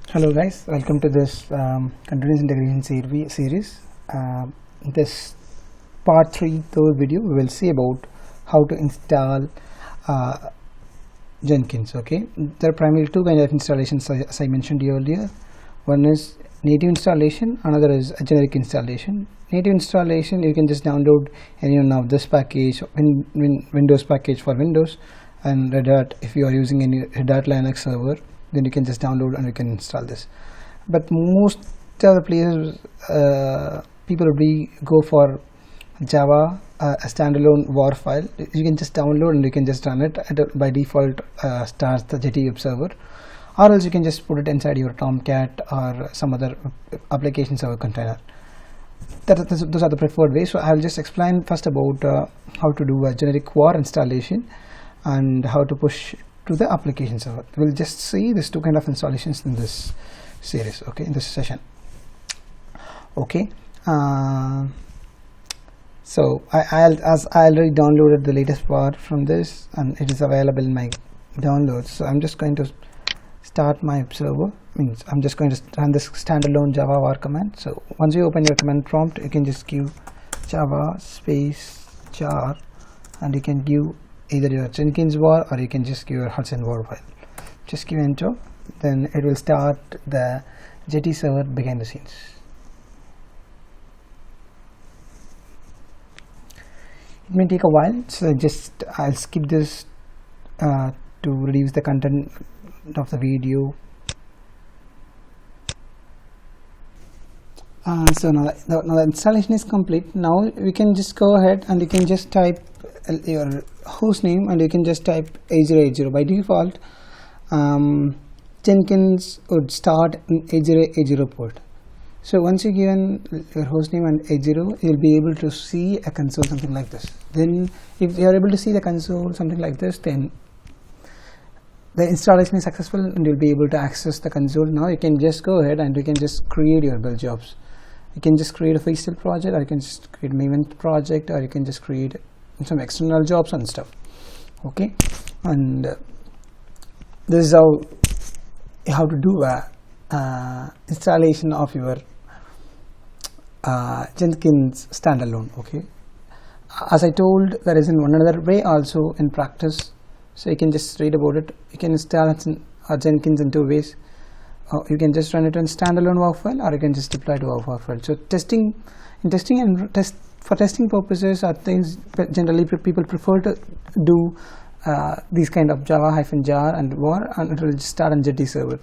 Hello guys, welcome to this continuous integration series. This part 3 third video we will see about how to install uh, Jenkins. Okay, there are primarily two kinds of installations as I mentioned earlier. One is native installation, another is a generic installation. Native installation, you can just download any one of this package, Windows package for Windows, and Red Hat if you are using any Red Hat Linux server, then you can just download and you can install this. But most of the places people will go for Java, a standalone WAR file. You can just download and you can just run it, and by default starts the Jetty web server, or else you can just put it inside your Tomcat or some other application server container. Those are the preferred ways. So I'll just explain first about how to do a generic WAR installation and how to push to the application server. We'll just see these two kind of installations in this series, okay, in this session. Okay, so I already downloaded the latest part from this, and it is available in my downloads. So I'm just going to start my server. Means I'm just going to run this standalone Java var command. So once you open your command prompt, you can just give Java space jar, and you can give either your Jenkins var or you can just give your Hudson var file. Just give enter, then it will start the Jetty server behind the scenes. It may take a while, so I'll skip this to reduce the content of the video. So now the installation is complete. Now we can just go ahead and you can just type your host name and you can just type 8080. By default, Jenkins would start in 8080 port. So once you given your host name and 80, you'll be able to see a console something like this. Then if you are able to see the console something like this, then the installation is successful and you'll be able to access the console. Now you can just go ahead and you can just create your build jobs. You can just create a freestyle project, or you can just create an event project, or you can just create some external jobs and stuff. Okay, and this is how to do a installation of your Jenkins standalone. Okay, as I told, there is another way also in practice, so you can just read about it. You can install Jenkins in two ways. You can just run it in standalone WAR file, or you can just deploy to WAR file. So for testing purposes are things generally people prefer to do these kind of Java -jar and WAR, and it will just start on Jetty server.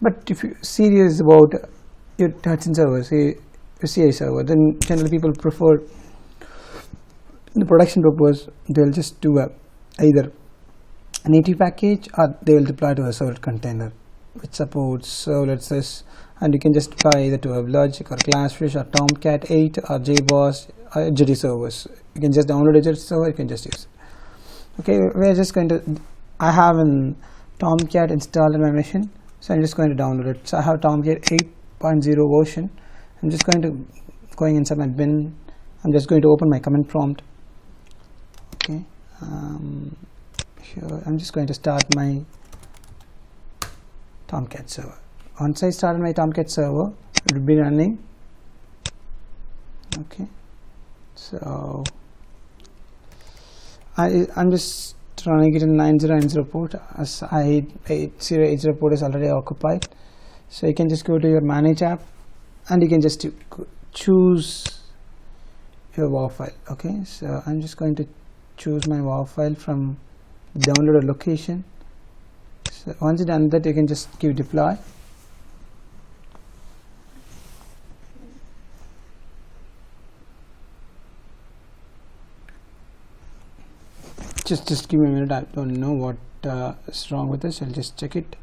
But if you're serious about your Hudson server, say your CI server, then generally people prefer the production purpose. They'll just do either a native package or they will deploy to a server container which supports servlets this, and you can just deploy either to WebLogic or Glassfish or Tomcat 8 or JBoss or Jetty servers. You can just download a Jetty server, you can just use it. Okay, we're just going to, I have an Tomcat installed in my machine, so I'm just going to download it. So I have Tomcat 8.0 version. I'm just going inside my bin. I'm just going to open my command prompt. Okay, here I'm just going to start my Tomcat server. Once I start my Tomcat server, it will be running. Okay, so I'm just running it in 9090 port, as 8080 port is already occupied. So you can just go to your manage app and you can just choose your WAR file. Okay, so I'm just going to choose my WAR file from downloaded location. So once you done that, you can just give deploy. Just give me a minute. I don't know what is wrong with this. I'll just check it.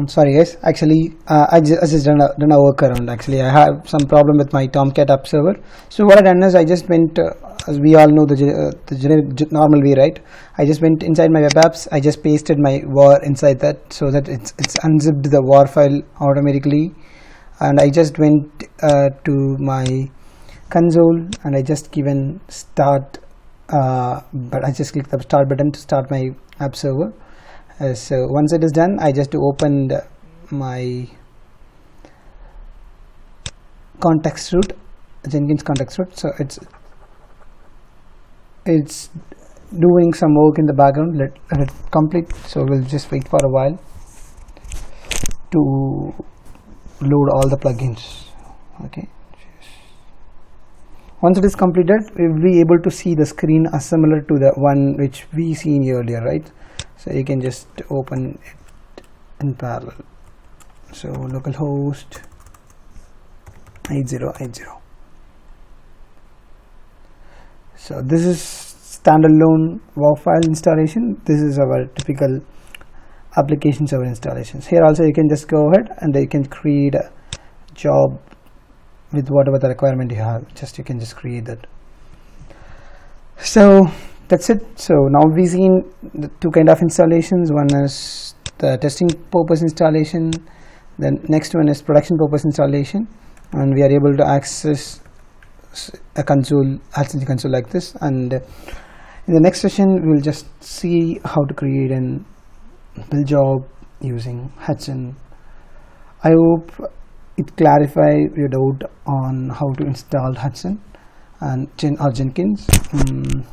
Sorry guys, actually I just done a workaround. Actually I have some problem with my Tomcat app server. So what I done is I just went, as we all know the generic normal way, right? I just went inside my web apps, I just pasted my WAR inside that, so that it's unzipped the WAR file automatically, and I just went to my console and I just given start, but I just click the start button to start my app server. So once it is done, I just opened my context root, Jenkins context root. So it's doing some work in the background. Let it complete. So we'll just wait for a while to load all the plugins. Okay, once it is completed, we will be able to see the screen as similar to the one which we seen earlier, right? So you can just open it in parallel. So localhost 8080. So this is standalone WoW file installation. This is our typical application server installations. Here also you can just go ahead and you can create a job with whatever the requirement you have. You can just create that. So that's it. So now we've seen the two kind of installations. One is the testing purpose installation, then next one is production purpose installation, and we are able to access a console, AdSense console like this. And in the next session we'll just see how to create an build job using Hudson. I hope it clarifies your doubt on how to install Hudson and Jenkins.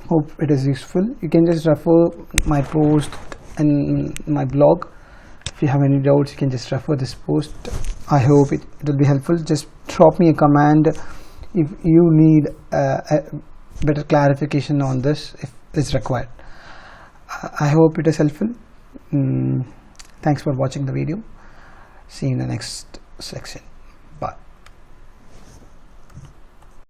Hope it is useful. You can just refer my post in my blog. If you have any doubts, you can just refer this post. I hope it will be helpful. Just drop me a comment if you need a better clarification on this if it's required. I hope it is helpful. Thanks for watching the video. See you in the next section.